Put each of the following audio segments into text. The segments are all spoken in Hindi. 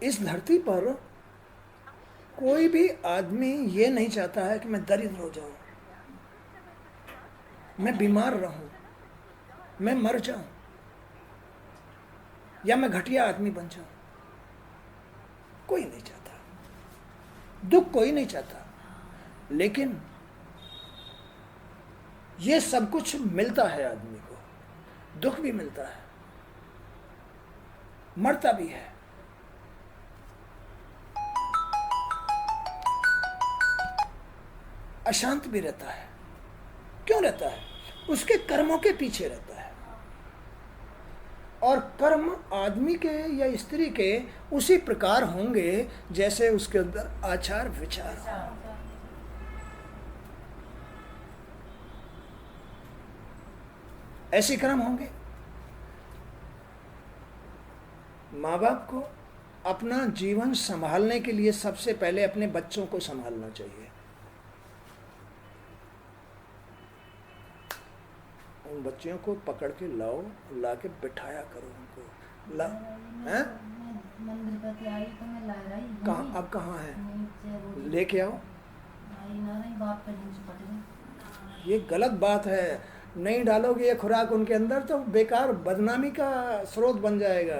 इस धरती पर कोई भी आदमी ये नहीं चाहता है कि मैं दरिद्र हो जाऊं, मैं बीमार रहूं, मैं मर जाऊं, या मैं घटिया आदमी बन जाऊं। कोई नहीं चाहता, दुख कोई नहीं चाहता। लेकिन ये सब कुछ मिलता है आदमी को, दुख भी मिलता है, मरता भी है। अशांत भी रहता है। क्यों रहता है? उसके कर्मों के पीछे रहता है। और कर्म आदमी के या स्त्री के उसी प्रकार होंगे जैसे उसके अंदर आचार विचार हो। ऐसे कर्म होंगे। माँ बाप को अपना जीवन संभालने के लिए सबसे पहले अपने बच्चों को संभालना चाहिए। उन बच्चों को पकड़ के लाओ, ला के बिठाया करो उनको। ला हैं? मंदिर पर आई तो मैं ला रही। कहाँ? अब कहाँ है? लेके आओ। ये गलत बात है। नहीं डालोगे ये खुराक उनके अंदर तो बेकार बदनामी का स्रोत बन जाएगा।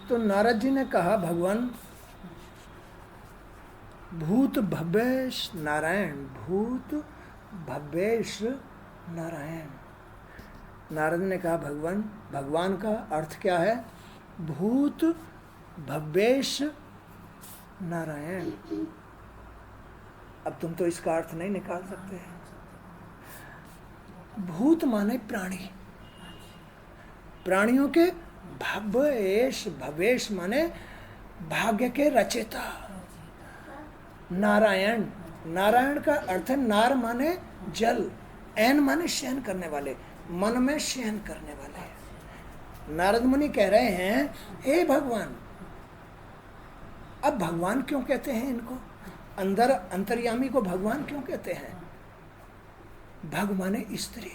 तो नारद जी ने कहा, भगवान भूत भव्येश नारायण, भूत भव्येश नारायण। नारद ने कहा, भगवान का अर्थ क्या है? भूत भव्येश नारायण। अब तुम तो इसका अर्थ नहीं निकाल सकते हैं। भूत माने प्राणी, प्राणियों के भव्येश, भव्येश माने भाग्य के रचयिता। नारायण, नारायण का अर्थ है नार माने जल, ऐन माने शयन करने वाले, मन में शयन करने वाले। नारद मुनि कह रहे हैं, हे भगवान। अब भगवान क्यों कहते हैं इनको? अंदर अंतर्यामी को भगवान क्यों कहते हैं? भग माने स्त्री,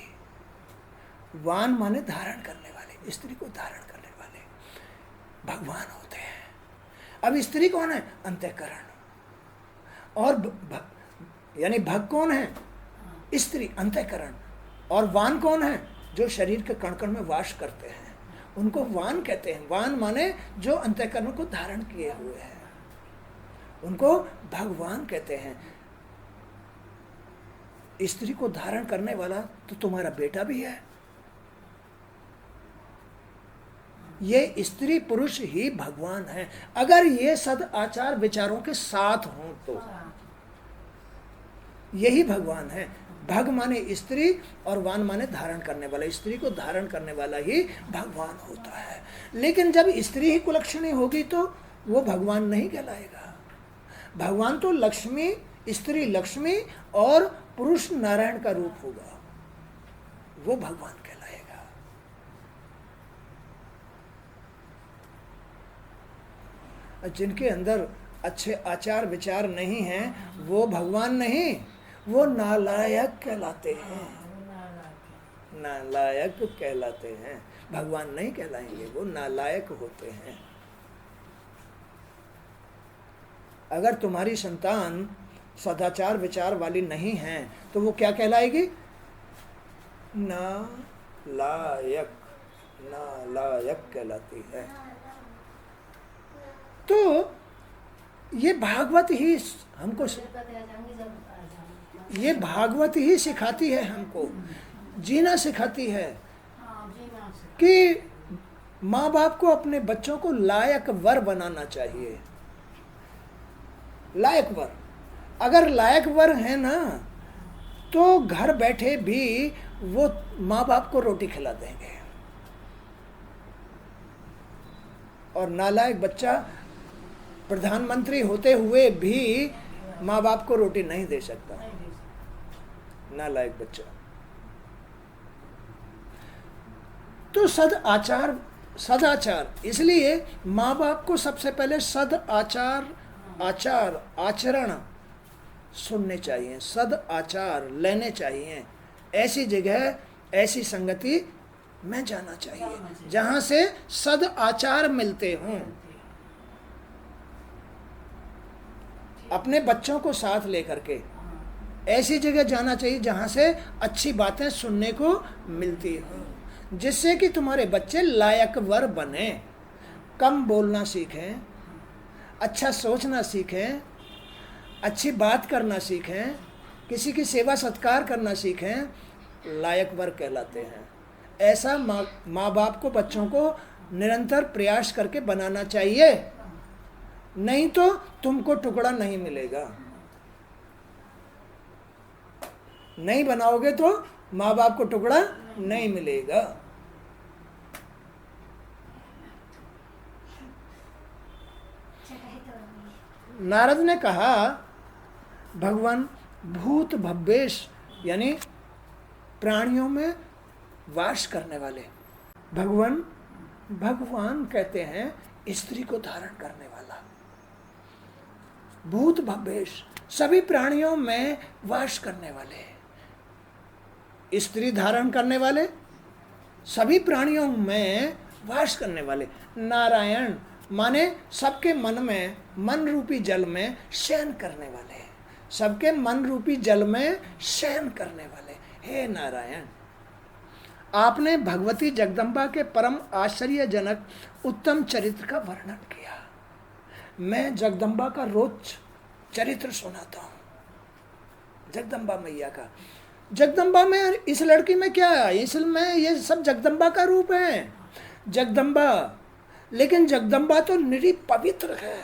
वान माने धारण करने वाले, स्त्री को धारण करने वाले भगवान होते हैं। अब स्त्री कौन है? अंतःकरण। और यानी भग कौन है? स्त्री, अंतःकरण। और वान कौन है? जो शरीर के कण कण में वास करते हैं, उनको वान कहते हैं। वान माने जो अंतःकरण को धारण किए हुए हैं, उनको भगवान कहते हैं। स्त्री को धारण करने वाला तो तुम्हारा बेटा भी है। ये स्त्री पुरुष ही भगवान है, अगर ये सद आचार विचारों के साथ हों तो यही भगवान है। भग माने स्त्री और वान माने धारण करने वाला। स्त्री को धारण करने वाला ही भगवान होता है। लेकिन जब स्त्री ही कुलक्षणी होगी तो वो भगवान नहीं कहलाएगा। भगवान तो लक्ष्मी, स्त्री लक्ष्मी और पुरुष नारायण का रूप होगा, वो भगवान कहलाएगा। जिनके अंदर अच्छे आचार विचार नहीं हैं वो भगवान नहीं, वो नालायक कहलाते हैं। नालायक कहलाते हैं, भगवान नहीं कहलाएंगे, वो नालायक होते हैं। अगर तुम्हारी संतान सदाचार विचार वाली नहीं है तो वो क्या कहलाएगी? नालायक, नालायक कहलाती है। तो ये भागवत ही हमको, ये भागवत ही सिखाती है, हमको जीना सिखाती है कि माँ बाप को अपने बच्चों को लायक वर बनाना चाहिए। लायक वर, अगर लायक वर है ना तो घर बैठे भी वो माँ बाप को रोटी खिला देंगे। और नालायक बच्चा प्रधानमंत्री होते हुए भी माँ बाप को रोटी नहीं दे सकता। नालायक बच्चा। तो सदाचार, सदाचार, इसलिए माँ बाप को सबसे पहले सदाचार, आचार, आचरण सुनने चाहिए, सद आचार लेने चाहिए, ऐसी जगह ऐसी संगति में जाना चाहिए जहां से सद आचार मिलते हों। अपने बच्चों को साथ लेकर के ऐसी जगह जाना चाहिए जहां से अच्छी बातें सुनने को मिलती हों, जिससे कि तुम्हारे बच्चे लायकवर बने, कम बोलना सीखें, अच्छा सोचना सीखें, अच्छी बात करना सीखें, किसी की सेवा सत्कार करना सीखें, लायकवर कहलाते हैं। ऐसा माँ बाप को बच्चों को निरंतर प्रयास करके बनाना चाहिए, नहीं तो तुमको टुकड़ा नहीं मिलेगा। नहीं बनाओगे तो माँ बाप को टुकड़ा नहीं मिलेगा। नारद ने कहा भगवान भूत भव्येश यानी प्राणियों में वास करने वाले। भगवान कहते हैं स्त्री को धारण करने वाला। भूत भव्येश सभी प्राणियों में वास करने वाले, स्त्री धारण करने वाले, सभी प्राणियों में वास करने वाले। नारायण माने सबके मन में, मन रूपी जल में शयन करने वाले, सबके मन रूपी जल में शयन करने वाले। हे नारायण, आपने भगवती जगदम्बा के परम आश्चर्यजनक उत्तम चरित्र का वर्णन किया। मैं जगदम्बा का रोज चरित्र सुनाता हूँ, जगदम्बा मैया का। जगदम्बा में इस लड़की में क्या है, इसमें ये सब जगदम्बा का रूप है। जगदम्बा, लेकिन जगदम्बा तो निरी पवित्र है,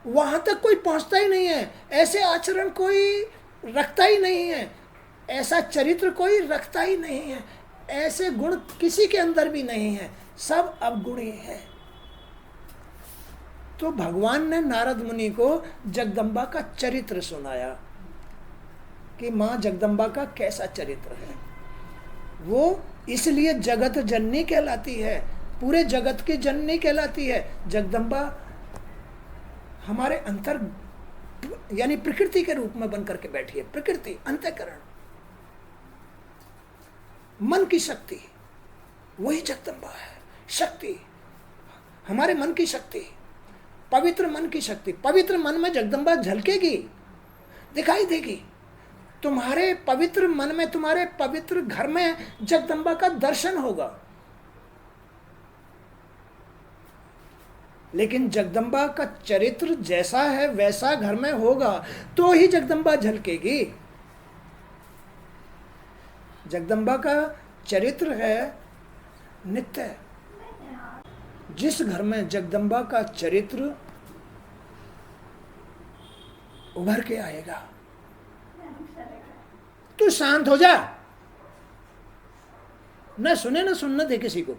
वहाँ तक कोई पहुँचता ही नहीं है, ऐसे आचरण कोई रखता ही नहीं है, ऐसा चरित्र कोई रखता ही नहीं है, ऐसे गुण किसी के अंदर भी नहीं है, सब अवगुणी है। तो भगवान ने नारद मुनि को जगदम्बा का चरित्र सुनाया कि माँ जगदम्बा का कैसा चरित्र है। वो इसलिए जगत जननी कहलाती है, पूरे जगत की जननी कहलाती है। जगदम्बा हमारे अंतर यानी प्रकृति के रूप में बनकर के बैठी है। प्रकृति, अंतःकरण, मन की शक्ति, वही जगदम्बा है। शक्ति, हमारे मन की शक्ति, पवित्र मन की शक्ति। पवित्र मन में जगदम्बा झलकेगी, दिखाई देगी। तुम्हारे पवित्र मन में, तुम्हारे पवित्र घर में जगदम्बा का दर्शन होगा। लेकिन जगदम्बा का चरित्र जैसा है वैसा घर में होगा तो ही जगदम्बा झलकेगी। जगदम्बा का चरित्र है नित्य। जिस घर में जगदम्बा का चरित्र उभर के आएगा, तू शांत हो जा, न सुने न सुनने दे किसी को।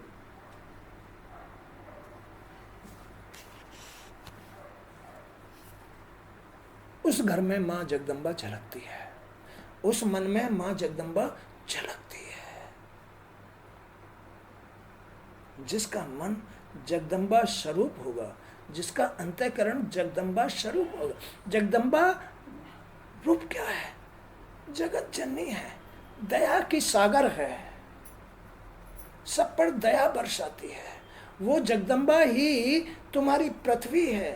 उस घर में मां जगदम्बा झलकती है, उस मन में मां जगदम्बा झलकती है। जिसका मन जगदम्बा स्वरूप होगा, जिसका अंतःकरण जगदम्बा स्वरूप होगा। जगदम्बा रूप क्या है? जगत जननी है, दया की सागर है, सब पर दया बरसाती है। वो जगदम्बा ही तुम्हारी पृथ्वी है,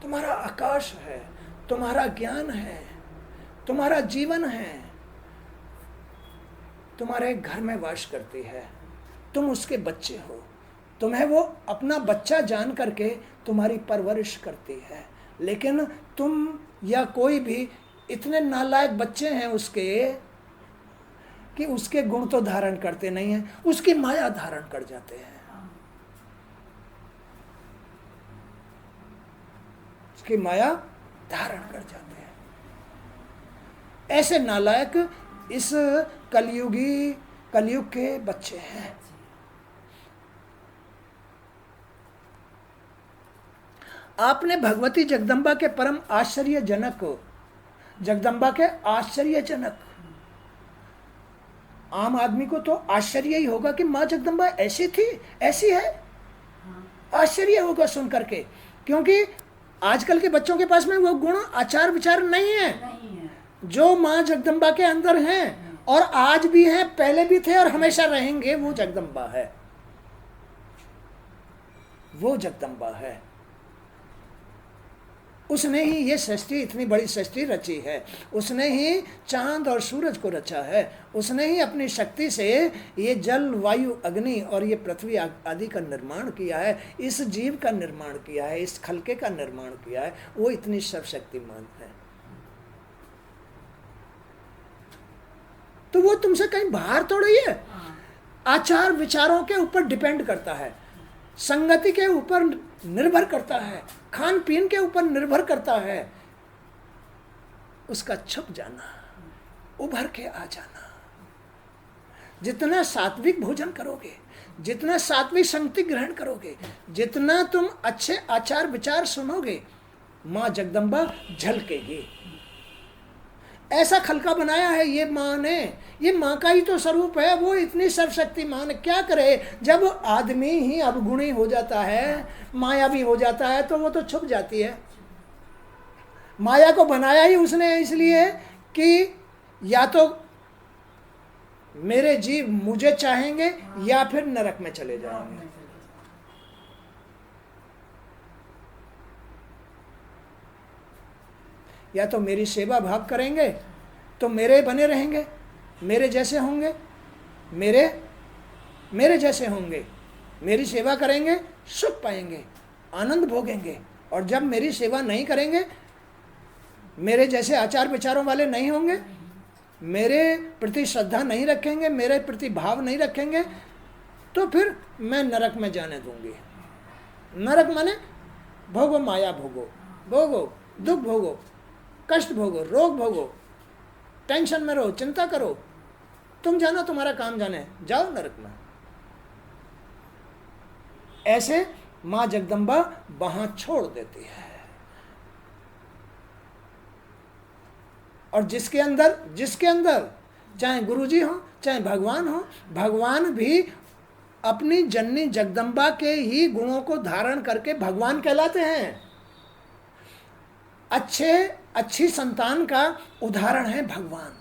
तुम्हारा आकाश है, तुम्हारा ज्ञान है, तुम्हारा जीवन है, तुम्हारे घर में वास करती है। तुम उसके बच्चे हो, तुम्हें वो अपना बच्चा जान करके तुम्हारी परवरिश करती है। लेकिन तुम या कोई भी इतने नालायक बच्चे हैं उसके कि उसके गुण तो धारण करते नहीं हैं, उसकी माया धारण कर जाते हैं। उसकी माया धारण कर जाते हैं। ऐसे नालायक इस कलयुग के बच्चे हैं। आपने भगवती जगदम्बा के परम आश्चर्यजनक, जगदम्बा के आश्चर्यजनक, आम आदमी को तो आश्चर्य ही होगा कि माँ जगदम्बा ऐसी थी, ऐसी है, आश्चर्य होगा सुन करके। क्योंकि आजकल के बच्चों के पास में वो गुण आचार विचार नहीं है नहीं है। जो माँ जगदम्बा के अंदर हैं, और आज भी हैं, पहले भी थे और हमेशा रहेंगे। वो जगदम्बा है, वो जगदम्बा है। उसने ही ये सृष्टि, इतनी बड़ी सृष्टि रची है। उसने ही चांद और सूरज को रचा है। उसने ही अपनी शक्ति से ये जल, वायु, अग्नि और ये पृथ्वी आदि का निर्माण किया है। इस जीव का निर्माण किया है, इस खलके का निर्माण किया है। वो इतनी सर्वशक्तिमान है। तो वो तुमसे कहीं बाहर थोड़ी है। आचार विचारों के ऊपर डिपेंड करता है, संगति के ऊपर निर्भर करता है, खान पीन के ऊपर निर्भर करता है। उसका छुप जाना, उभर के आ जाना। जितना सात्विक भोजन करोगे, जितना सात्विक संगति ग्रहण करोगे, जितना तुम अच्छे आचार विचार सुनोगे, माँ जगदम्बा झलकेगी। ऐसा खलका बनाया है ये माँ ने, ये माँ का ही तो स्वरूप है। वो इतनी सर्वशक्तिमान, क्या करे जब आदमी ही अवगुणी हो जाता है, माया भी हो जाता है, तो वो तो छुप जाती है। माया को बनाया ही उसने इसलिए कि या तो मेरे जीव मुझे चाहेंगे या फिर नरक में चले जाएंगे। या तो मेरी सेवा भाव करेंगे तो मेरे बने रहेंगे, मेरे जैसे होंगे, मेरे जैसे होंगे, मेरी सेवा करेंगे, सुख पाएंगे, आनंद भोगेंगे। और जब मेरी सेवा नहीं करेंगे, मेरे जैसे आचार विचारों वाले नहीं होंगे, मेरे प्रति श्रद्धा नहीं रखेंगे, मेरे प्रति भाव नहीं रखेंगे, तो फिर मैं नरक में जाने दूंगी। नरक माने भोगो, माया भोगो, भोगो, दुख भोगो, कष्ट भोगो, रोग भोगो, टेंशन में रहो, चिंता करो। तुम जानो, तुम्हारा काम जाने, जाओ नरक में। ऐसे माँ जगदम्बा वहां छोड़ देती है। और जिसके अंदर चाहे गुरुजी हो, चाहे भगवान हो, भगवान भी अपनी जननी जगदम्बा के ही गुणों को धारण करके भगवान कहलाते हैं। अच्छी संतान का उदाहरण है भगवान।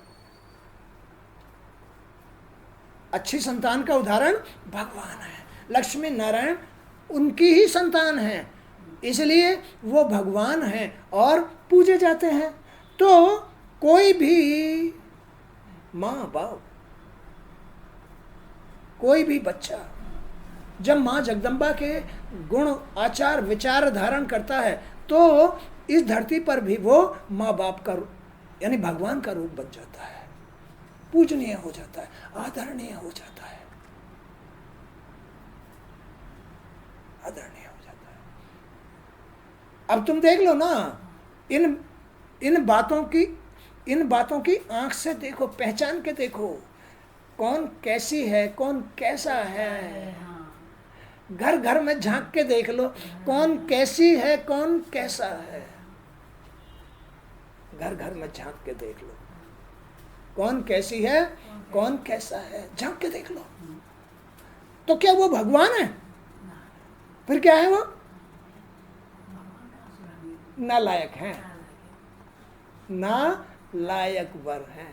अच्छी संतान का उदाहरण भगवान है। लक्ष्मी नारायण उनकी ही संतान है, इसलिए वो भगवान हैं और पूजे जाते हैं। तो कोई भी माँ बाप, कोई भी बच्चा जब माँ जगदम्बा के गुण, आचार, विचार धारण करता है, तो इस धरती पर भी वो माँ बाप का यानी भगवान का रूप बन जाता है, पूजनीय हो जाता है, आदरणीय हो जाता है, आदरणीय हो जाता है। अब तुम देख लो ना, इन बातों की आंख से देखो, पहचान के देखो, कौन कैसी है, कौन कैसा है। घर घर में झांक के देख लो, कौन कैसी है, कौन कैसा है। घर घर में झांक के देख लो, कौन कैसी है, कौन कैसा है, झांक के देख लो। तो क्या वो भगवान है? फिर क्या है वो? नालायक है, नालायक वर है।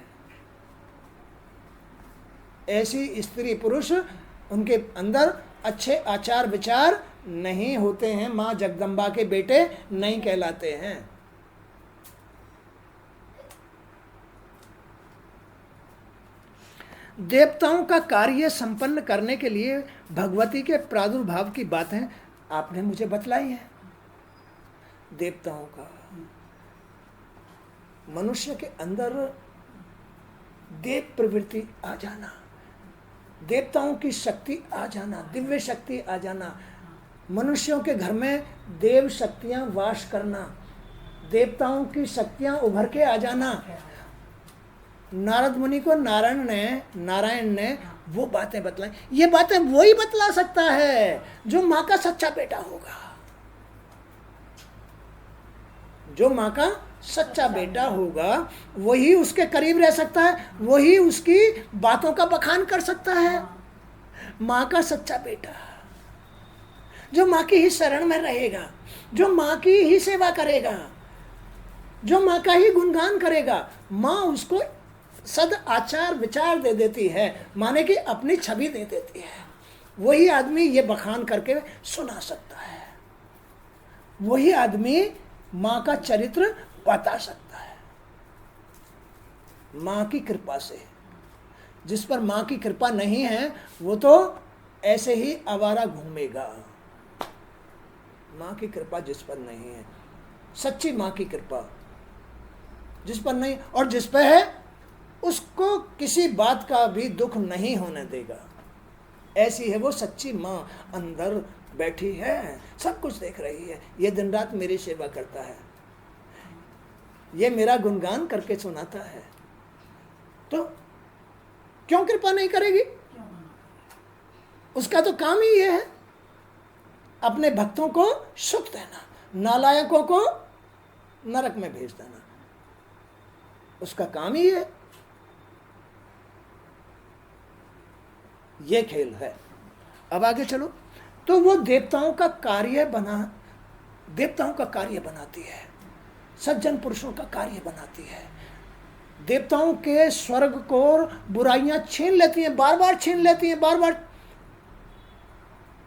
ऐसी स्त्री पुरुष, उनके अंदर अच्छे आचार विचार नहीं होते हैं, माँ जगदम्बा के बेटे नहीं कहलाते हैं। देवताओं का कार्य संपन्न करने के लिए भगवती के प्रादुर्भाव की बातें आपने मुझे बतलाई है। देवताओं का, मनुष्य के अंदर देव प्रवृत्ति आ जाना, देवताओं की शक्ति आ जाना, दिव्य शक्ति आ जाना, मनुष्यों के घर में देव शक्तियां वास करना, देवताओं की शक्तियां उभर के आ जाना। नारद मुनि को नारायण ने वो बातें बतलाई। ये बातें वही बतला सकता है जो माँ का सच्चा बेटा होगा। जो माँ का सच्चा बेटा होगा वही उसके करीब रह सकता है, वही उसकी बातों का बखान कर सकता है। माँ का सच्चा बेटा, जो माँ की ही शरण में रहेगा, जो माँ की ही सेवा करेगा, जो माँ का ही गुणगान करेगा, माँ उसको सद आचार विचार दे देती है, माने कि अपनी छवि दे देती है। वही आदमी ये बखान करके सुना सकता है, वही आदमी माँ का चरित्र बता सकता है माँ की कृपा से। जिस पर माँ की कृपा नहीं है वो तो ऐसे ही आवारा घूमेगा। माँ की कृपा जिस पर नहीं है, सच्ची माँ की कृपा जिस पर नहीं, और जिस पर है उसको किसी बात का भी दुख नहीं होने देगा, ऐसी है वो सच्ची माँ। अंदर बैठी है, सब कुछ देख रही है, ये दिन रात मेरी सेवा करता है, ये मेरा गुणगान करके सुनाता है, तो क्यों कृपा नहीं करेगी? उसका तो काम ही ये है अपने भक्तों को सुख देना, नालायकों को नरक में भेज देना, उसका काम ही है। ये खेल है। अब आगे चलो। तो वो देवताओं का कार्य बनाती है, सज्जन पुरुषों का कार्य बनाती है। देवताओं के स्वर्ग को बुराइयां छीन लेती हैं, बार बार छीन लेती हैं, बार बार।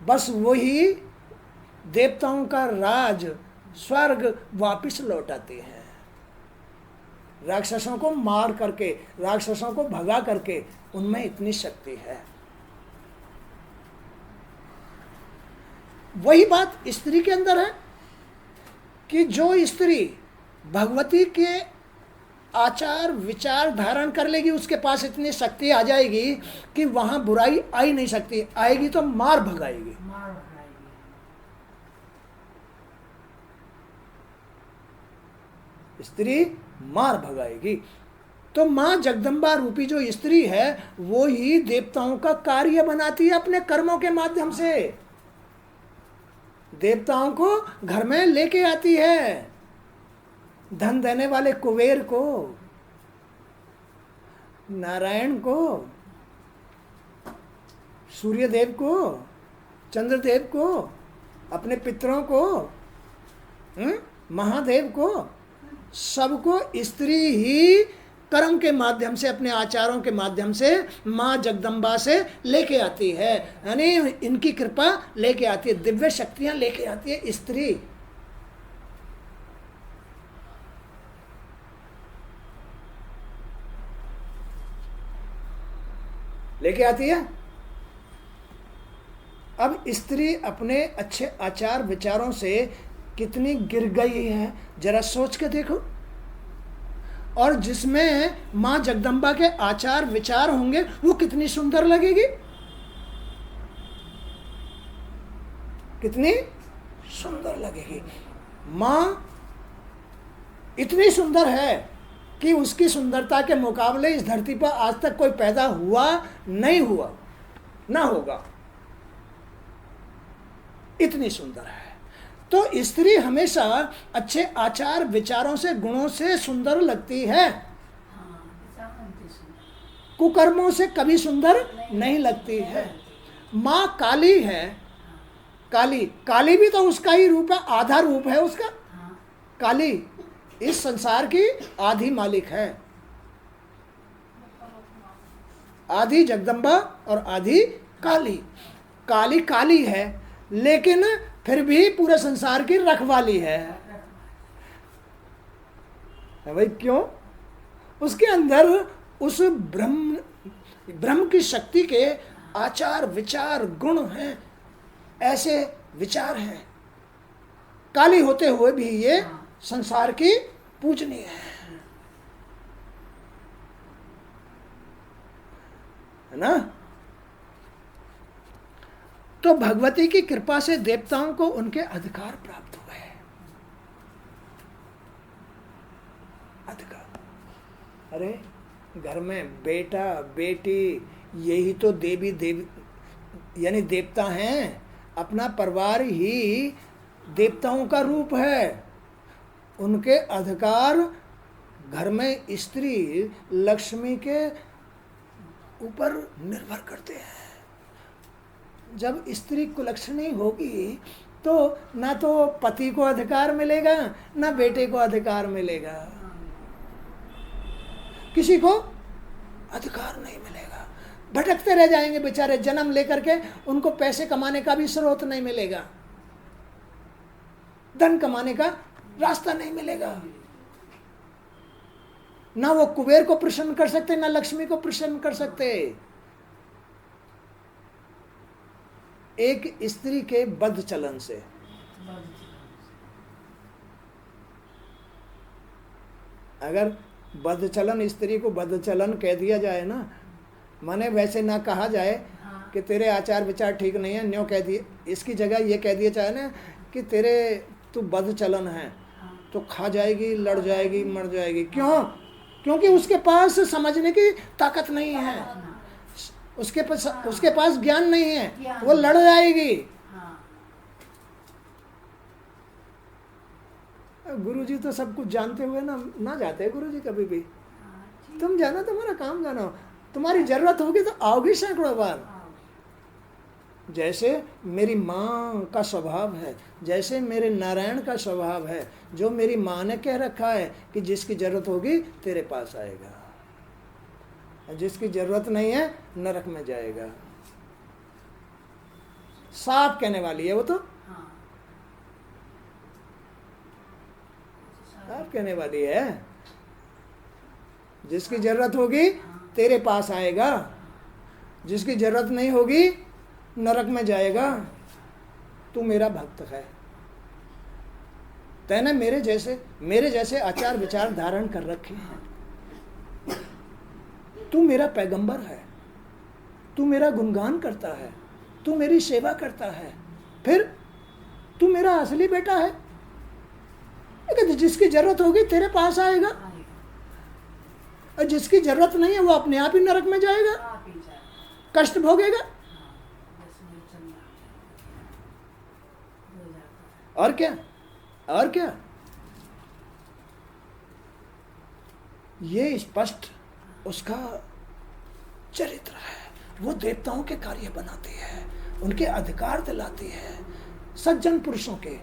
बस वही देवताओं का राज स्वर्ग वापिस लौटाती है, राक्षसों को मार करके, राक्षसों को भगा करके। उनमें इतनी शक्ति है। वही बात स्त्री के अंदर है कि जो स्त्री भगवती के आचार विचार धारण कर लेगी, उसके पास इतनी शक्ति आ जाएगी कि वहां बुराई आ ही नहीं सकती, आएगी तो मार भगाएगी। स्त्री मार भगाएगी। तो मां जगदम्बा रूपी जो स्त्री है वो ही देवताओं का कार्य बनाती है अपने कर्मों के माध्यम से, देवताओं को घर में लेके आती है। धन देने वाले कुबेर को, नारायण को, सूर्यदेव को, चंद्रदेव को, अपने पितरों को, महादेव को, सबको स्त्री ही कर्म के माध्यम से, अपने आचारों के माध्यम से माँ जगदम्बा से लेके आती है, यानी इनकी कृपा लेके आती है, दिव्य शक्तियां लेके आती है स्त्री। लेके आती है। अब स्त्री अपने अच्छे आचार विचारों से कितनी गिर गई है जरा सोच के देखो। और जिसमें माँ जगदम्बा के आचार विचार होंगे वो कितनी सुंदर लगेगी, कितनी सुंदर लगेगी। माँ इतनी सुंदर है कि उसकी सुंदरता के मुकाबले इस धरती पर आज तक कोई पैदा हुआ नहीं हुआ, ना होगा, इतनी सुंदर है। तो स्त्री हमेशा अच्छे आचार विचारों से, गुणों से सुंदर लगती है, कुकर्मों से कभी सुंदर नहीं लगती है। माँ काली है, काली भी तो उसका ही रूप है, आधा रूप है उसका। काली इस संसार की आधी मालिक है, आधी जगदम्बा और आधी काली। काली है लेकिन फिर भी पूरे संसार की रखवाली है भाई। क्यों? उसके अंदर उस ब्रह्म की शक्ति के आचार विचार गुण हैं, ऐसे विचार हैं। काली होते हुए भी ये संसार की पूजनीय है ना। तो भगवती की कृपा से देवताओं को उनके अधिकार प्राप्त हुए। अधिकार, अरे घर में बेटा बेटी यही तो देवी यानी देवता हैं। अपना परिवार ही देवताओं का रूप है। उनके अधिकार घर में स्त्री लक्ष्मी के ऊपर निर्भर करते हैं। जब स्त्री कुलक्षणी होगी तो ना तो पति को अधिकार मिलेगा ना बेटे को अधिकार मिलेगा, किसी को अधिकार नहीं मिलेगा। भटकते रह जाएंगे बेचारे जन्म लेकर के, उनको पैसे कमाने का भी स्रोत नहीं मिलेगा, धन कमाने का रास्ता नहीं मिलेगा। ना वो कुबेर को प्रसन्न कर सकते ना लक्ष्मी को प्रसन्न कर सकते। एक स्त्री के बद्ध चलन से अगर बद्ध चलन, स्त्री को बद्ध चलन कह दिया जाए ना, माने वैसे ना कहा जाए कि तेरे आचार विचार ठीक नहीं है, न्यों कह दिए, इसकी जगह ये कह दिया जाए ना कि तू बद्ध चलन है, तो खा जाएगी, लड़ जाएगी, मर जाएगी। क्यों? क्योंकि उसके पास समझने की ताकत नहीं है, उसके पास ज्ञान नहीं है, वो लड़ जाएगी। गुरुजी तो सब कुछ जानते हुए ना जाते गुरुजी कभी भी। तुम जाना, तुम्हारा काम जानो, तुम्हारी जरूरत होगी तो आओगी सैकड़ों बार। जैसे मेरी माँ का स्वभाव है, जैसे मेरे नारायण का स्वभाव है, जो मेरी माँ ने कह रखा है कि जिसकी जरूरत होगी तेरे पास आएगा, जिसकी जरूरत नहीं है नरक में जाएगा। साफ कहने वाली है वो तो, साफ कहने वाली है। जिसकी जरूरत होगी तेरे पास आएगा, जिसकी जरूरत नहीं होगी नरक में जाएगा। तू मेरा भक्त है, तैने मेरे जैसे आचार विचार धारण कर रखे हैं। तू मेरा पैगंबर है, तू मेरा गुणगान करता है, तू मेरी सेवा करता है, फिर तू मेरा असली बेटा है। लेकिन जिसकी जरूरत होगी तेरे पास आएगा, और जिसकी जरूरत नहीं है वो अपने आप ही नरक में जाएगा, कष्ट भोगेगा। और क्या, और क्या। ये स्पष्ट उसका चरित्र है। वो देवताओं के कार्य बनाती है, उनके अधिकार दिलाती है, सज्जन पुरुषों के,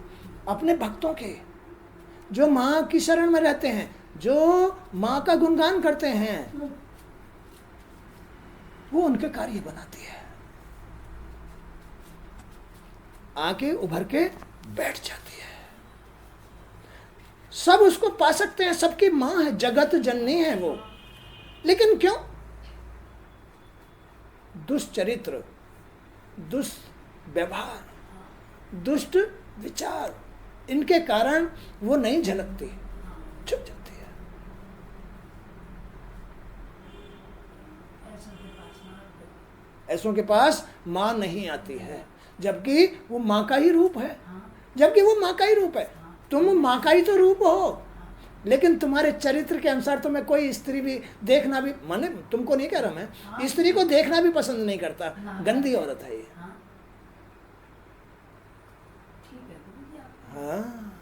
अपने भक्तों के, जो माँ की शरण में रहते हैं, जो माँ का गुणगान करते हैं, वो उनके कार्य बनाती है। आके उभर के बैठ जाती है। सब उसको पा सकते हैं, सबकी माँ है, जगत जननी है वो। लेकिन क्यों? दुष्चरित्र, दुष्ट व्यवहार, दुष्ट विचार, इनके कारण वो नहीं झलकती, छुप जाती है। ऐसों के पास माँ नहीं आती है, जबकि वो माँ का ही रूप है, जबकि वो माँ का ही रूप है। तुम माँ का ही तो रूप हो, लेकिन तुम्हारे चरित्र के अनुसार तुम्हें कोई स्त्री भी देखना भी, माने तुमको नहीं कह रहा मैं, स्त्री को देखना भी पसंद नहीं करता। गंदी औरत है ये। हाँ,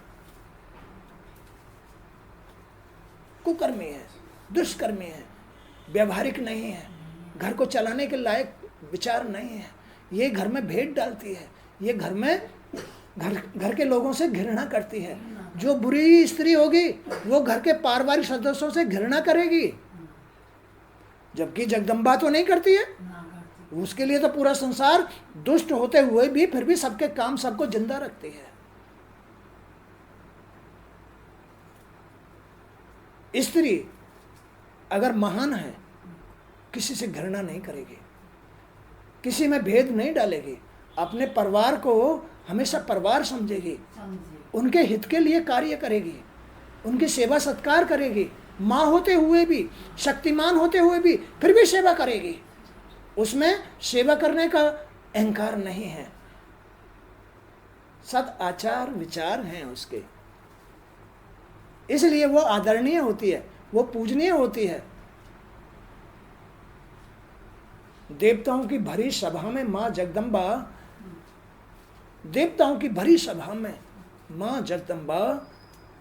कुकर्मी है, दुष्कर्मी है, व्यवहारिक नहीं है, घर को चलाने के लायक विचार नहीं है। ये घर में भेद डालती है, ये घर में घर के लोगों से घृणा करती है। जो बुरी स्त्री होगी वो घर के पारिवारिक सदस्यों से घृणा करेगी, जबकि जगदम्बा तो नहीं करती है। उसके लिए तो पूरा संसार दुष्ट होते हुए भी फिर भी सबके काम सबको जिंदा रखती है। स्त्री अगर महान है, किसी से घृणा नहीं करेगी, किसी में भेद नहीं डालेगी, अपने परिवार को हमेशा परिवार समझेगी, उनके हित के लिए कार्य करेगी, उनकी सेवा सत्कार करेगी। माँ होते हुए भी, शक्तिमान होते हुए भी फिर भी सेवा करेगी। उसमें सेवा करने का अहंकार नहीं है, सद आचार विचार हैं उसके, इसलिए वो आदरणीय होती है, वो पूजनीय होती है। देवताओं की भरी सभा में माँ जगदम्बा, देवताओं की भरी सभा में माँ जगदम्बा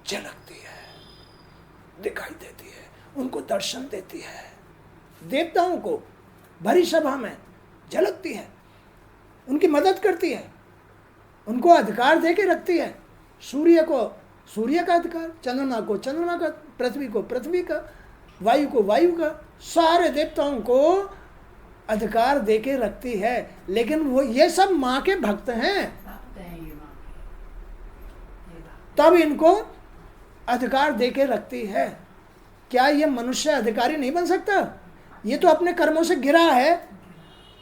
झलकती है, दिखाई देती है, उनको दर्शन देती है। देवताओं को भरी सभा में झलकती है। उनकी मदद करती है, उनको अधिकार दे के रखती है। सूर्य को सूर्य का अधिकार, चंद्रमा को चंद्रमा का, पृथ्वी को पृथ्वी का, वायु को वायु का, सारे देवताओं को अधिकार दे के रखती है। लेकिन वो ये सब माँ के भक्त हैं, तब इनको अधिकार दे के रखती है। क्या ये मनुष्य अधिकारी नहीं बन सकता? ये तो अपने कर्मों से गिरा है।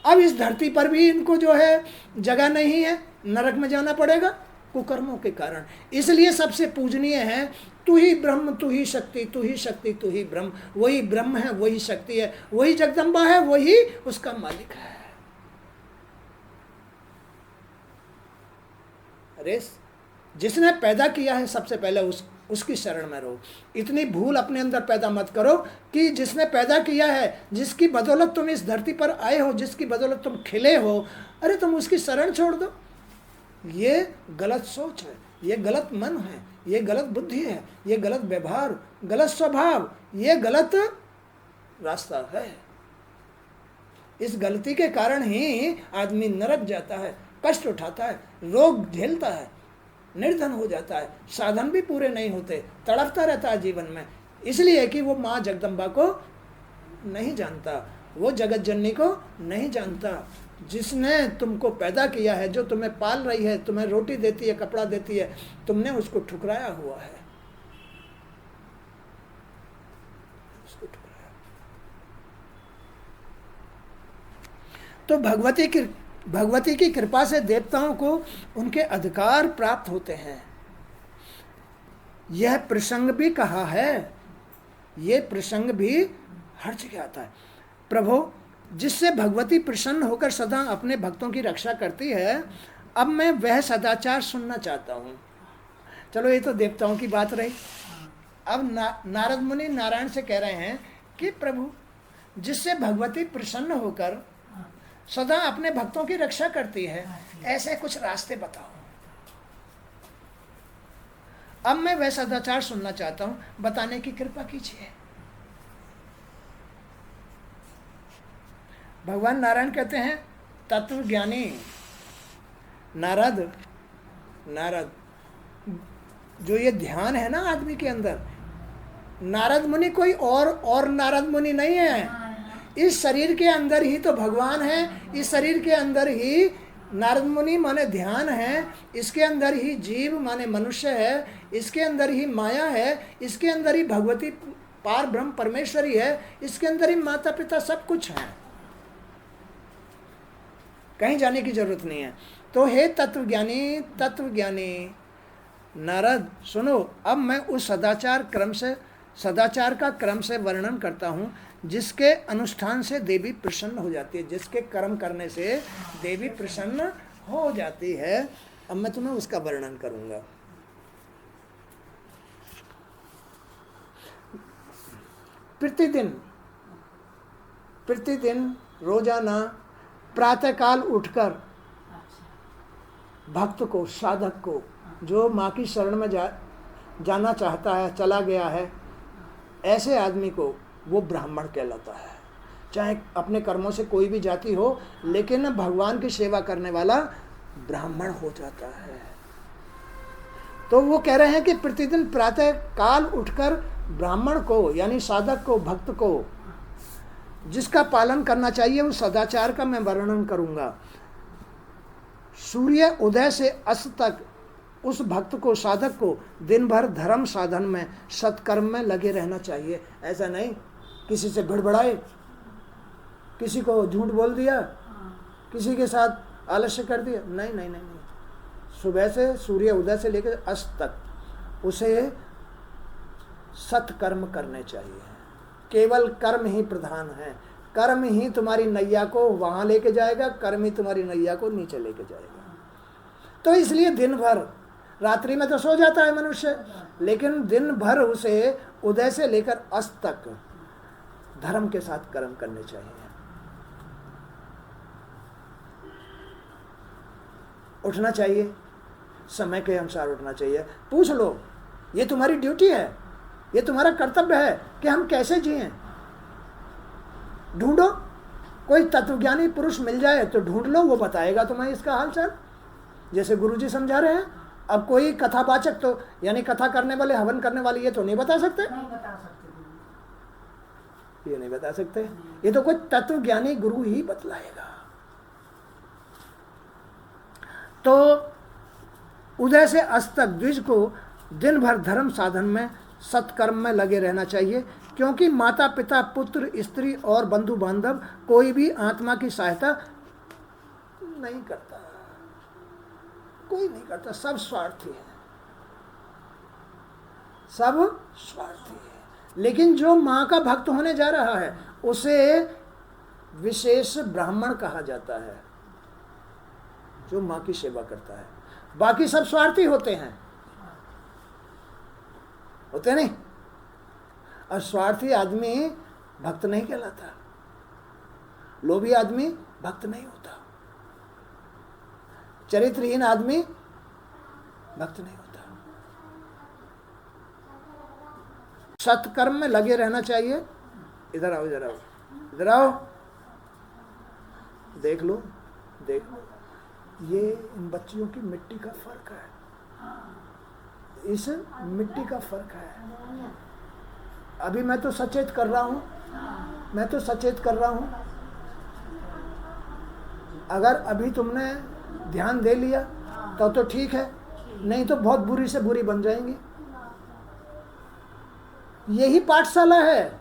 अब इस धरती पर भी इनको जो है जगह नहीं है, नरक में जाना पड़ेगा कुकर्मों के कारण। इसलिए सबसे पूजनीय है तू ही ब्रह्म, तू ही शक्ति, तू ही शक्ति, तू ही ब्रह्म। वही ब्रह्म है, वही शक्ति है, वही जगदम्बा है, वही उसका मालिक है। अरे जिसने पैदा किया है सबसे पहले उसकी शरण में रहो। इतनी भूल अपने अंदर पैदा मत करो कि जिसने पैदा किया है, जिसकी बदौलत तुम इस धरती पर आए हो, जिसकी बदौलत तुम खिले हो, अरे तुम उसकी शरण छोड़ दो। ये गलत सोच है, ये गलत मन है, ये गलत बुद्धि है, ये गलत व्यवहार, गलत स्वभाव, ये गलत रास्ता है। इस गलती के कारण ही आदमी नरक जाता है, कष्ट उठाता है, रोग झेलता है, निर्धन हो जाता है, साधन भी पूरे नहीं होते, तड़पता रहता है जीवन में। इसलिए कि वो माँ जगदम्बा को नहीं जानता, वो जगत जननी को नहीं जानता। जिसने तुमको पैदा किया है, जो तुम्हें पाल रही है, तुम्हें रोटी देती है, कपड़ा देती है, तुमने उसको ठुकराया हुआ है, उसको ठुकराया। तो भगवती की कृपा से देवताओं को उनके अधिकार प्राप्त होते हैं। यह प्रसंग भी कहा है, यह प्रसंग भी हर जगह आता है। प्रभु जिससे भगवती प्रसन्न होकर सदा अपने भक्तों की रक्षा करती है, अब मैं वह सदाचार सुनना चाहता हूँ। चलो ये तो देवताओं की बात रही। अब नारद मुनि नारायण से कह रहे हैं कि प्रभु जिससे भगवती प्रसन्न होकर सदा अपने भक्तों की रक्षा करती है, ऐसे कुछ रास्ते बताओ। अब मैं वह सदाचार सुनना चाहता हूं, बताने की कृपा कीजिए। भगवान नारायण कहते हैं, तत्व ज्ञानी नारद जो ये ध्यान है ना आदमी के अंदर, नारद मुनि कोई और नारद मुनि नहीं है। इस शरीर के अंदर ही तो भगवान है, इस शरीर के अंदर ही नारद मुनि माने ध्यान है, इसके अंदर ही जीव माने मनुष्य है, इसके अंदर ही माया है, इसके अंदर ही भगवती पार ब्रह्म परमेश्वरी है, इसके अंदर ही माता पिता सब कुछ है, कहीं जाने की जरूरत नहीं है। तो हे तत्वज्ञानी नारद सुनो, अब मैं उस सदाचार का क्रम से वर्णन करता हूँ जिसके अनुष्ठान से देवी प्रसन्न हो जाती है, जिसके कर्म करने से देवी प्रसन्न हो जाती है। अब मैं तुम्हें उसका वर्णन करूंगा। प्रतिदिन रोजाना प्रातःकाल उठकर भक्त को, साधक को, जो माँ की शरण में जाना चाहता है, चला गया है, ऐसे आदमी को वो ब्राह्मण कहलाता है। चाहे अपने कर्मों से कोई भी जाति हो, लेकिन भगवान की सेवा करने वाला ब्राह्मण हो जाता है। तो वो कह रहे हैं कि प्रतिदिन प्रातः काल उठकर ब्राह्मण को, यानी साधक को, भक्त को, जिसका पालन करना चाहिए, उस सदाचार का मैं वर्णन करूंगा। सूर्य उदय से अस्त तक उस भक्त को, साधक को दिन भर धर्म साधन में, सत्कर्म में लगे रहना चाहिए। ऐसा नहीं किसी से भड़बड़ाए, किसी को झूठ बोल दिया, किसी के साथ आलस्य कर दिया, नहीं। सुबह से, सूर्य उदय से लेकर अस्त तक उसे सत्कर्म करने चाहिए। केवल कर्म ही प्रधान है, कर्म ही तुम्हारी नैया को वहां लेके जाएगा, कर्म ही तुम्हारी नैया को नीचे लेके जाएगा। तो इसलिए दिन भर, रात्रि में तो सो जाता है मनुष्य, लेकिन दिन भर उसे उदय से लेकर अस्त तक धर्म के साथ कर्म करने चाहिए। उठना चाहिए, समय के अनुसार उठना चाहिए। पूछ लो, ये तुम्हारी ड्यूटी है, ये तुम्हारा कर्तव्य है कि हम कैसे जिएं। ढूंढो कोई तत्वज्ञानी पुरुष मिल जाए तो ढूंढ लो, वो बताएगा तुम्हें इसका हालचाल, जैसे गुरुजी समझा रहे हैं। अब कोई कथावाचक तो यानी कथा करने वाले, हवन करने वाले, ये तो नहीं बता सकते, नहीं बता सकते गुरु। ये नहीं बता सकते, ये तो कोई तत्वज्ञानी गुरु ही बतलाएगा। तो उदय से अस्त तक द्विज को दिन भर धर्म साधन में, सत्कर्म में लगे रहना चाहिए, क्योंकि माता पिता, पुत्र, स्त्री और बंधु बांधव कोई भी आत्मा की सहायता नहीं करता, कोई नहीं करता, सब स्वार्थी है, सब स्वार्थी है। लेकिन जो माँ का भक्त होने जा रहा है उसे विशेष ब्राह्मण कहा जाता है, जो माँ की सेवा करता है। बाकी सब स्वार्थी होते हैं, होते नहीं। और स्वार्थी आदमी भक्त नहीं कहलाता, लोभी आदमी भक्त नहीं होता, चरित्रहीन आदमी भक्त नहीं होता। सत्कर्म में लगे रहना चाहिए। इधर आओ, इधर आओ, इधर आओ, देख लो, देख लो, ये इन बच्चियों की मिट्टी का फर्क है, इस मिट्टी का फर्क है। अभी मैं तो सचेत कर रहा हूँ, मैं तो सचेत कर रहा हूँ। अगर अभी तुमने ध्यान दे लिया तो ठीक है, नहीं तो बहुत बुरी से बुरी बन जाएंगी। यही पाठशाला है।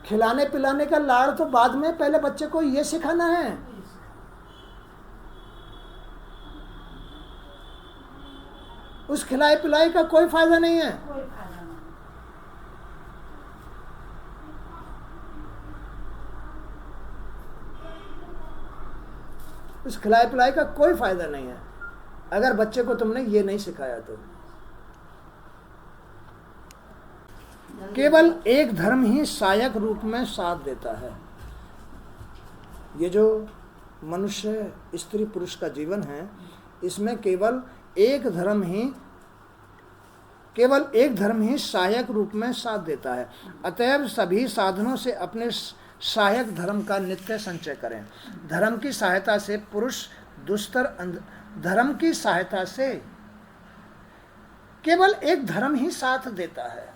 खिलाने पिलाने का लाड़ तो बाद में, पहले बच्चे को ये सिखाना है। उस खिलाए पिलाए का कोई फायदा नहीं है, कोई फायदा नहीं। उस खिलाए पिलाए का कोई फायदा नहीं है अगर बच्चे को तुमने ये नहीं सिखाया तो। केवल एक धर्म ही सहायक रूप में साथ देता है। ये जो मनुष्य स्त्री पुरुष का जीवन है, इसमें केवल एक धर्म ही सहायक रूप में साथ देता है। अतएव सभी साधनों से अपने सहायक धर्म का नित्य संचय करें। धर्म की सहायता से पुरुष दुस्तर धर्म की सहायता से केवल एक धर्म ही साथ देता है।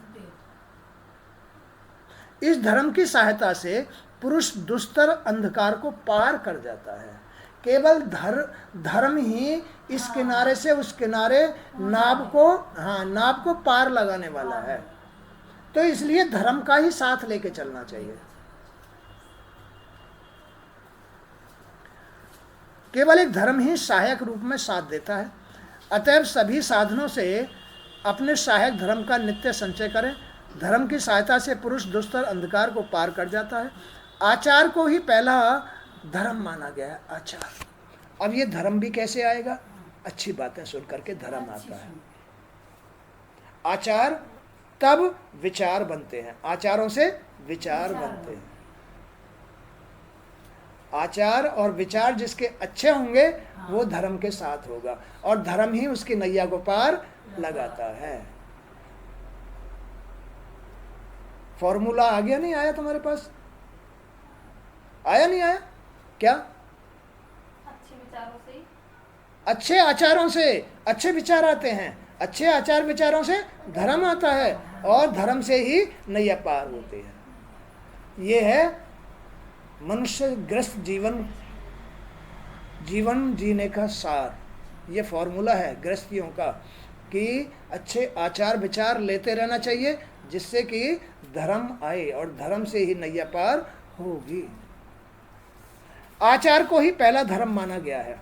इस धर्म की सहायता से पुरुष दुस्तर अंधकार को पार कर जाता है। केवल धर्म ही इस किनारे से उस किनारे नाव को पार लगाने वाला है। तो इसलिए धर्म का ही साथ लेके चलना चाहिए। केवल एक धर्म ही सहायक रूप में साथ देता है। अतएव सभी साधनों से अपने सहायक धर्म का नित्य संचय करें। धर्म की सहायता से पुरुष दुस्तर अंधकार को पार कर जाता है। आचार को ही पहला धर्म माना गया है। आचार। अब ये धर्म भी कैसे आएगा? अच्छी बातें सुन करके धर्म आता है। आचार तब विचार बनते हैं, आचारों से विचार बनते हैं। आचार और विचार जिसके अच्छे होंगे वो धर्म के साथ होगा, और धर्म ही उसकी नैया को पार लगाता है। फॉर्मूला आ गया? नहीं आया तुम्हारे पास? आया नहीं आया? क्या? अच्छे विचारों से, अच्छे आचारों से अच्छे विचार आते हैं। अच्छे आचार विचारों से धर्म आता है, और धर्म से ही नैया पार होती है। ये है मनुष्य ग्रस्त जीवन जीने का सार। ये फॉर्मूला है गृहस्थियों का कि अच्छे आचार विचार लेते रहना चाहिए, जिससे कि धर्म आए, और धर्म से ही नैया पार होगी। आचार को ही पहला धर्म माना गया है।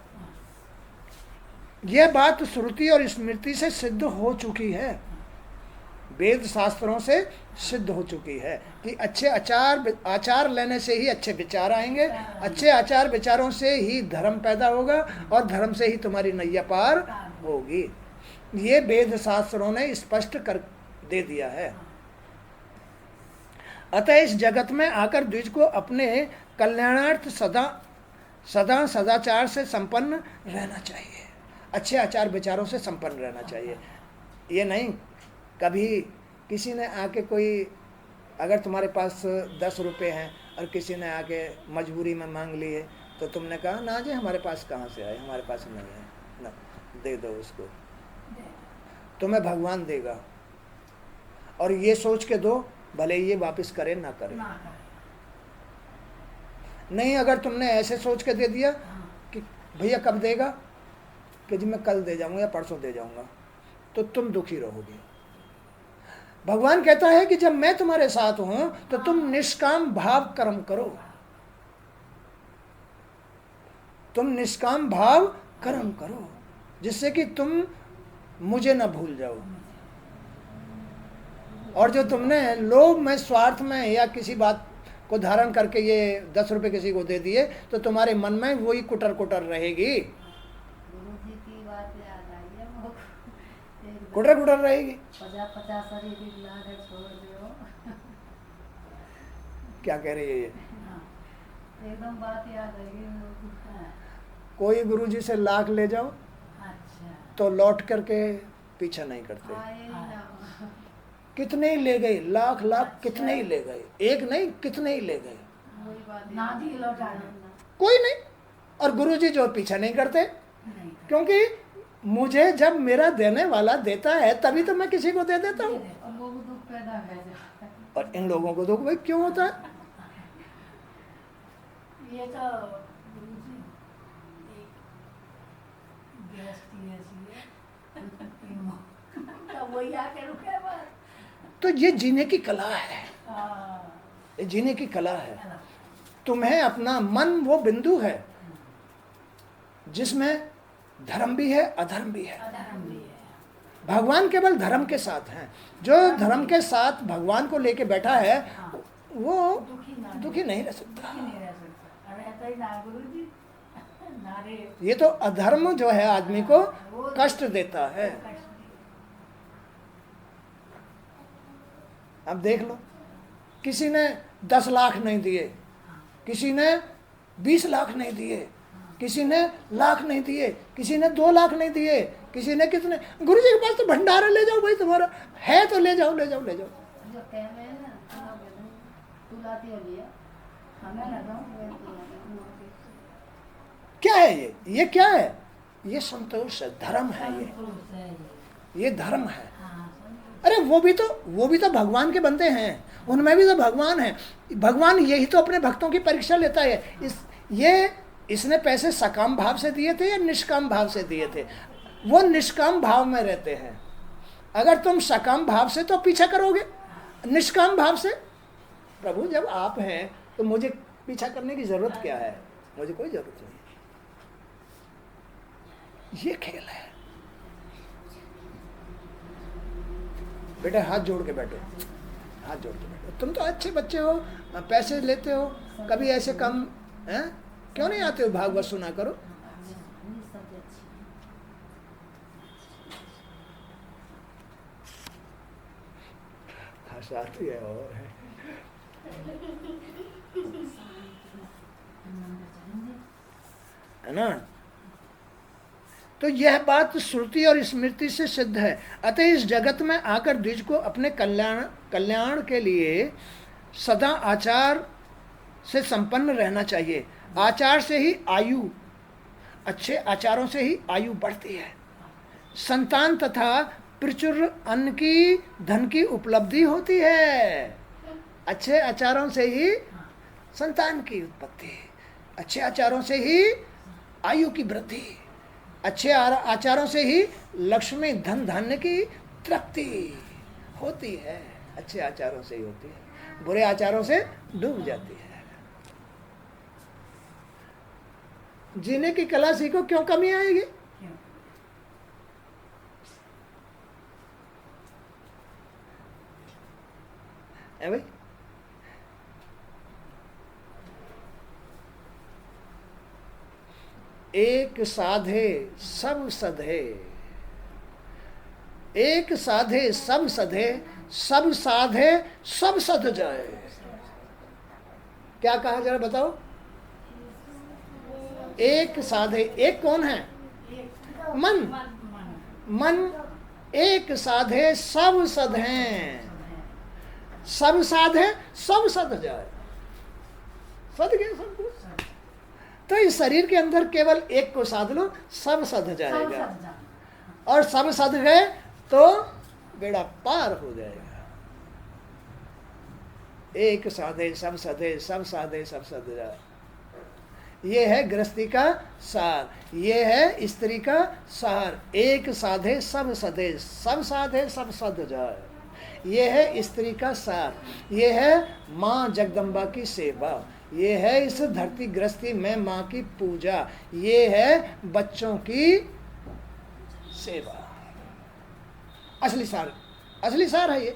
यह बात श्रुति और स्मृति से सिद्ध हो चुकी है, वेद शास्त्रों से सिद्ध हो चुकी है कि अच्छे आचार लेने से ही अच्छे विचार आएंगे, अच्छे आचार विचारों से ही धर्म पैदा होगा, और धर्म से ही तुम्हारी नैया पार होगी। ये वेद शास्त्रों ने स्पष्ट कर दे दिया है। अतः इस जगत में आकर द्विज को अपने कल्याणार्थ सदा सदाचार से संपन्न रहना चाहिए। अच्छे आचार विचारों से संपन्न रहना चाहिए। ये नहीं कभी किसी ने आके कोई अगर तुम्हारे पास 10 रुपये हैं और किसी ने आके मजबूरी में मांग लिए तो तुमने कहा ना जी हमारे पास कहाँ से आए, हमारे पास नहीं है, ना दे दो उसको, तुम्हें भगवान देगा। और ये सोच के दो भले ये वापस करे ना करे। नहीं, अगर तुमने ऐसे सोच के दे दिया कि भैया कब देगा, कि जी मैं कल दे जाऊंगा या परसों दे जाऊंगा, तो तुम दुखी रहोगे। भगवान कहता है कि जब मैं तुम्हारे साथ हूं तो तुम निष्काम भाव कर्म करो, तुम निष्काम भाव कर्म करो, जिससे कि तुम मुझे ना भूल जाओ। और जो तुमने लोभ में, स्वार्थ में या किसी बात को धारण करके ये 10 रुपए किसी को दे दिए तो तुम्हारे मन में वही कुटर कुटर रहेगी, गुरुजी की बात याद आई है वो, कुटर कुटर रहेगी। 50 शरीर लागे छोड़ दो। क्या कह रही है ये? हाँ, एकदम बात याद आई है। कोई गुरुजी से लाख ले जाओ अच्छा, तो लौट करके पीछा नहीं करते। आए ना। कितने ही ले गए, लाख लाख कितने ही ले गए, एक नहीं कितने ही ले गए, वही बात ना दी लौटाना कोई नहीं। और गुरुजी जो पीछा नहीं करते, नहीं। क्योंकि मुझे जब मेरा देने वाला देता है तभी तो मैं किसी को दे देता हूँ। और वो दुख पैदा कर जाता है। और इन लोगों को दुख भाई क्यों होता है? ये तो गुरुजी एक गैस थी ऐसी है, तो वही आके रुके बस। तो ये जीने की कला है, हाँ, ये जीने की कला है। तुम्हें अपना मन वो बिंदु है जिसमें धर्म भी है अधर्म भी है। अधर्म भी है। भगवान केवल धर्म के साथ हैं। जो धर्म के साथ भगवान को लेके बैठा है वो दुखी नहीं रह सकता। नहीं रह सकता। अरे ऐसा ही ना गुरुजी, नारे ये तो अधर्म जो है आदमी को कष्ट देता है। अब देख लो, किसी ने 10 लाख नहीं दिए, किसी ने 20 लाख नहीं दिए, किसी ने लाख नहीं दिए, किसी ने 2 लाख नहीं दिए, किसी ने कितने। गुरुजी के पास तो भंडारा ले जाओ भाई, तुम्हारा है तो ले जाओ ले जाओ ले जाओ। जो कह में ना तू लाती हो लिया हमें ना दो। क्या है ये क्या है? ये संतोष है, धर्म है, ये धर्म है। अरे वो भी तो भगवान के बंदे हैं, उनमें भी तो भगवान है। भगवान यही तो अपने भक्तों की परीक्षा लेता है। इसने पैसे सकाम भाव से दिए थे या निष्काम भाव से दिए थे? वो निष्काम भाव में रहते हैं। अगर तुम सकाम भाव से तो पीछा करोगे, निष्काम भाव से प्रभु जब आप हैं तो मुझे पीछा करने की जरूरत क्या है? मुझे कोई जरूरत नहीं। ये खेल है। बेटा हाथ जोड़ के बैठो, हाथ जोड़ के बैठो। तुम तो अच्छे बच्चे हो, पैसे लेते हो, कभी ऐसे कम हैं? क्यों नहीं आते हो भागवत सुना करो? हंसाती है और है ना। तो यह बात श्रुति और स्मृति से सिद्ध है। अतः इस जगत में आकर द्विज को अपने कल्याण के लिए सदा आचार से संपन्न रहना चाहिए। आचार से ही आयु, अच्छे आचारों से ही आयु बढ़ती है। संतान तथा प्रचुर अन्न की, धन की उपलब्धि होती है। अच्छे आचारों से ही संतान की उत्पत्ति, अच्छे आचारों से ही आयु की वृद्धि, अच्छे आचारों से ही लक्ष्मी धन धान्य की तृप्ति होती है। अच्छे आचारों से ही होती है, बुरे आचारों से डूब जाती है। जीने की कला सीखो, क्यों कमी आएगी? है भाई? एक साधे सब सधे, एक साधे सब सधे, सब साधे सब सध जाए। क्या कहा जरा बताओ? एक साधे, एक कौन है? मन। मन एक साधे सब सधें। सब साधे सब सध जाए। सध गए सब कुछ। तो इस शरीर के अंदर केवल एक को साध लो, सब सध जाएगा। और सब सध गए तो बेड़ा पार हो जाएगा। एक साधे सब सधे, सब साधे सब सध जाए। ये है गृहस्थी का सार, ये है स्त्री का सार। एक साधे सब सधे, सब साधे सब सध जाए। ये है स्त्री का सार। ये है माँ जगदम्बा की सेवा। ये है इस धरती गृहस्थी में माँ की पूजा। ये है बच्चों की सेवा। असली सार, असली सार है ये।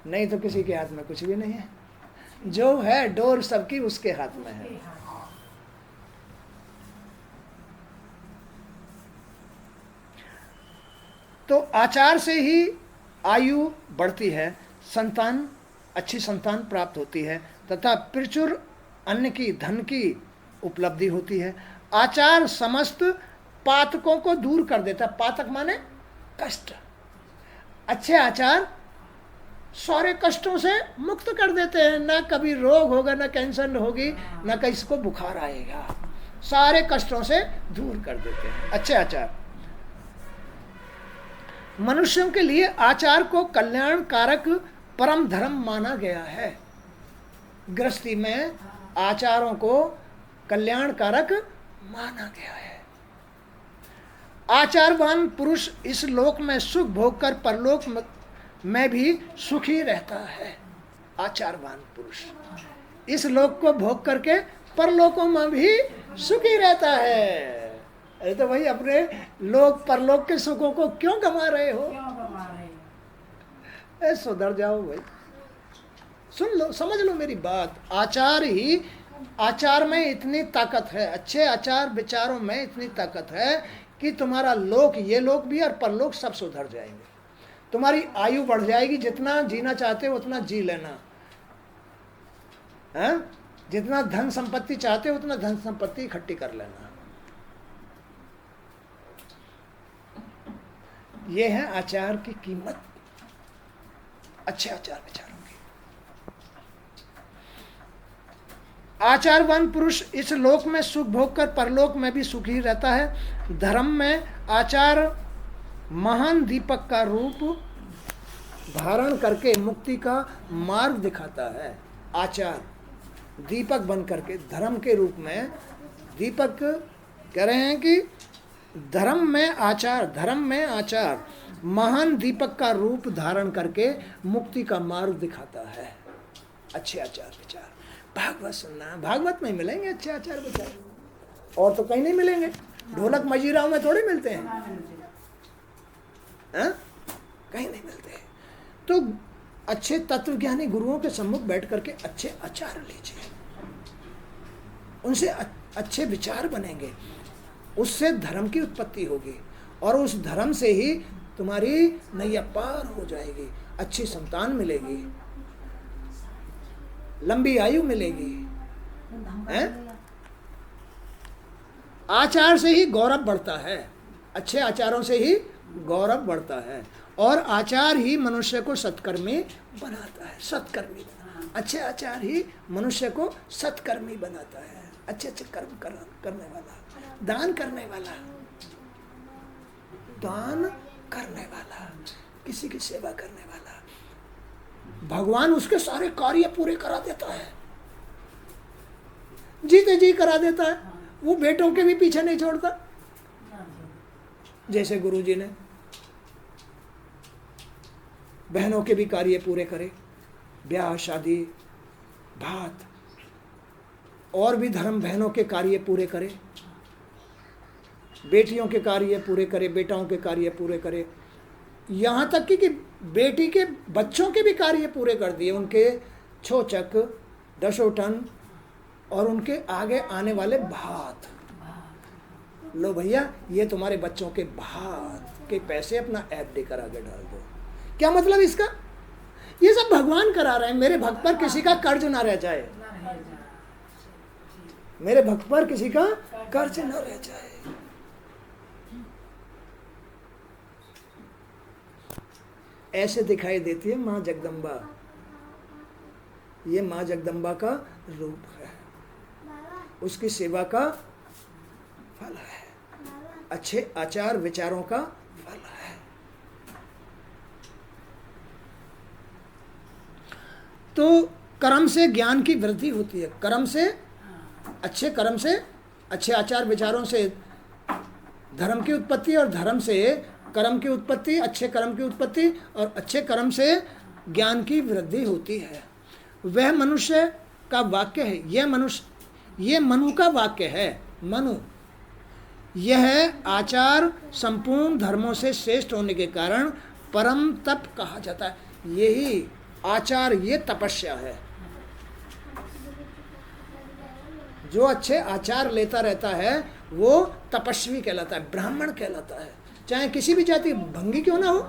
नहीं तो किसी के हाथ में कुछ भी नहीं है। जो है डोर सबकी उसके हाथ में है। तो आचार से ही आयु बढ़ती है, संतान, अच्छी संतान प्राप्त होती है तथा प्रचुर अन्न की, धन की उपलब्धि होती है। आचार समस्त पातकों को दूर कर देता। पातक माने कष्ट। अच्छे आचार सारे कष्टों से मुक्त कर देते हैं। ना कभी रोग होगा, ना कैंसर होगी, ना किसी को बुखार आएगा। सारे कष्टों से दूर कर देते हैं अच्छे आचार। मनुष्यों के लिए आचार को कल्याणकारक परम धर्म माना गया है। गृहस्थी में आचारों को कल्याणकारक माना गया है। आचारवान पुरुष इस लोक में सुख भोग कर परलोक में भी सुखी रहता है। आचारवान पुरुष इस लोक को भोग करके परलोकों में भी सुखी रहता है। अरे तो भाई अपने लोक परलोक के सुखों को क्यों गंवा रहे हो? सुधर जाओ भाई, सुन लो, समझ लो मेरी बात। आचार ही, आचार में इतनी ताकत है, अच्छे आचार विचारों में इतनी ताकत है कि तुम्हारा लोक, ये लोक भी और परलोक सब सुधर जाएंगे। तुम्हारी आयु बढ़ जाएगी। जितना जीना चाहते हो उतना जी लेना है। जितना धन संपत्ति चाहते हो उतना धन संपत्ति इकट्ठी कर लेना। ये है आचार की कीमत, अच्छे आचार विचारों की। आचारवान पुरुष इस लोक में सुख भोग कर परलोक में भी सुखी रहता है। धर्म में आचार महान दीपक का रूप धारण करके मुक्ति का मार्ग दिखाता है। आचार दीपक बन करके, धर्म के रूप में दीपक कह रहे हैं कि धर्म में आचार महान दीपक का रूप धारण करके मुक्ति का मार्ग दिखाता है। अच्छे आचार विचार, भागवत सुनना, भागवत में मिलेंगे अच्छे आचार विचार, और तो कहीं नहीं मिलेंगे। ढोलक मजीराओं में थोड़े मिलते हैं, कहीं नहीं मिलते। तो अच्छे तत्वज्ञानी गुरुओं के सम्मुख बैठ करके अच्छे आचार लीजिए, उनसे अच्छे विचार बनेंगे, उससे धर्म की उत्पत्ति होगी और उस धर्म से ही तुम्हारी नैया पार हो जाएगी। अच्छी संतान मिलेगी, लंबी आयु मिलेगी। आचार से ही गौरव बढ़ता है, अच्छे आचारों से ही गौरव बढ़ता है। और आचार ही मनुष्य को सत्कर्मी बनाता है। सत्कर्मी, अच्छे आचार ही मनुष्य को सत्कर्मी बनाता है। अच्छे अच्छे कर्म करने वाला, दान करने वाला, दान करने वाला, किसी की सेवा करने वाला, भगवान उसके सारे कार्य पूरे करा देता है, जीते जी करा देता है। वो बेटों के भी पीछे नहीं छोड़ता। जैसे गुरुजी ने बहनों के भी कार्य पूरे करे, ब्याह शादी भात, और भी धर्म बहनों के कार्य पूरे करे, बेटियों के कार्य पूरे करे, बेटाओं के कार्य पूरे करे, यहाँ तक कि बेटी के बच्चों के भी कार्य पूरे कर दिए। उनके छोचक, दशोटन और उनके आगे आने वाले भात। लो भैया, ये तुम्हारे बच्चों के भात के पैसे अपना एफडी करा के डाल दो। क्या मतलब इसका? ये सब भगवान करा रहे हैं। मेरे भक्त पर किसी का कर्ज ना रह जाए, मेरे भक्त पर किसी का कर्ज न रह जाए। ऐसे दिखाई देती है माँ जगदम्बा। ये माँ जगदम्बा का रूप है, उसकी सेवा का फल है, अच्छे आचार विचारों का फल है। तो कर्म से ज्ञान की वृद्धि होती है, कर्म से, अच्छे आचार विचारों से धर्म की उत्पत्ति, और धर्म से कर्म की उत्पत्ति, अच्छे कर्म की उत्पत्ति, और अच्छे कर्म से ज्ञान की वृद्धि होती है। वह मनुष्य का वाक्य है, ये मनु का वाक्य है। मनु, यह आचार संपूर्ण धर्मों से श्रेष्ठ होने के कारण परम तप कहा जाता है। यही आचार, ये तपस्या है। जो अच्छे आचार लेता रहता है वो तपस्वी कहलाता है, ब्राह्मण कहलाता है, चाहे किसी भी जाति, भंगी क्यों ना हो।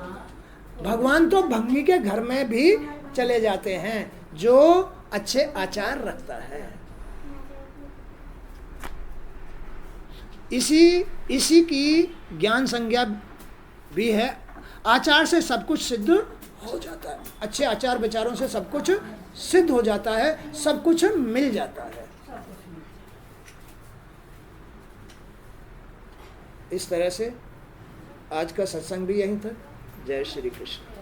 भगवान तो भंगी के घर में भी चले जाते हैं जो अच्छे आचार रखता है। इसी की ज्ञान संज्ञा भी है। आचार से सब कुछ सिद्ध हो जाता है, अच्छे आचार विचारों से सब कुछ सिद्ध हो जाता है, सब कुछ मिल जाता है। इस तरह से आज का सत्संग भी यहीं था। जय श्री कृष्ण।